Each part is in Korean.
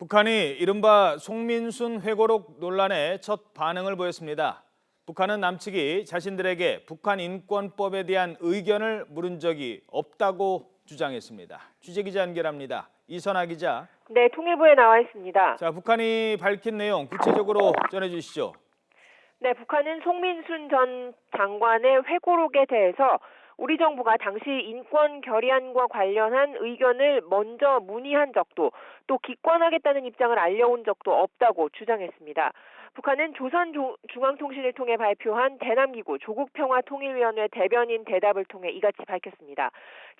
북한이 이른바 송민순 회고록 논란에 첫 반응을 보였습니다. 북한은 남측이 자신들에게 북한 인권법에 대한 의견을 물은 적이 없다고 주장했습니다. 취재기자 연결합니다. 이선아 기자. 네, 통일부에 나와 있습니다. 자, 북한이 밝힌 내용 구체적으로 전해주시죠. 네, 북한은 송민순 전 장관의 회고록에 대해서 우리 정부가 당시 인권 결의안과 관련한 의견을 먼저 문의한 적도 또 기권하겠다는 입장을 알려온 적도 없다고 주장했습니다. 북한은 조선중앙통신을 통해 발표한 대남기구 조국평화통일위원회 대변인 대답을 통해 이같이 밝혔습니다.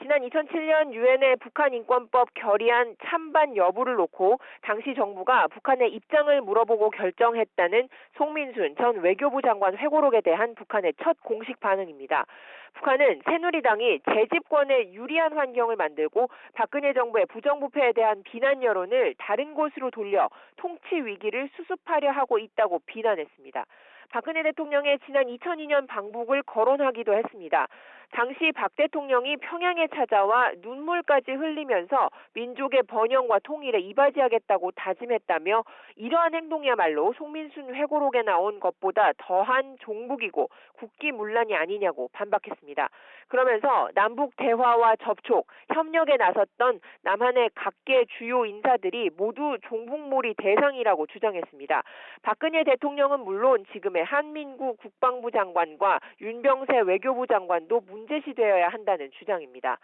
지난 2007년 유엔의 북한 인권법 결의안 찬반 여부를 놓고 당시 정부가 북한의 입장을 물어보고 결정했다는 송민순 전 외교부 장관 회고록에 대한 북한의 첫 공식 반응입니다. 북한은 새누리당이 재집권에 유리한 환경을 만들고 박근혜 정부의 부정부패에 대한 비난 여론을 다른 곳으로 돌려 통치 위기를 수습하려 하고 있다고 비난했습니다. 박근혜 대통령의 지난 2002년 방북을 거론하기도 했습니다. 당시 박 대통령이 평양에 찾아와 눈물까지 흘리면서 민족의 번영과 통일에 이바지하겠다고 다짐했다며 이러한 행동이야말로 송민순 회고록에 나온 것보다 더한 종북이고 국기문란이 아니냐고 반박했습니다. 그러면서 남북 대화와 접촉, 협력에 나섰던 남한의 각계 주요 인사들이 모두 종북몰이 대상이라고 주장했습니다. 박근혜 대통령은 물론 지금의 한민구 국방부 장관과 윤병세 외교부 장관도 문제시되어야 한다는 주장입니다.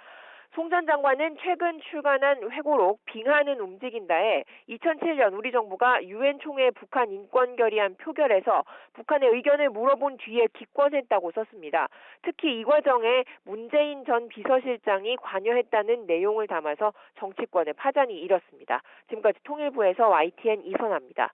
송 전 장관은 최근 출간한 회고록 빙하는 움직인다에 2007년 우리 정부가 유엔 총회 북한 인권 결의안 표결에서 북한의 의견을 물어본 뒤에 기권했다고 썼습니다. 특히 이 과정에 문재인 전 비서실장이 관여했다는 내용을 담아서 정치권의 파장이 일었습니다. 지금까지 통일부에서 YTN 이선아입니다.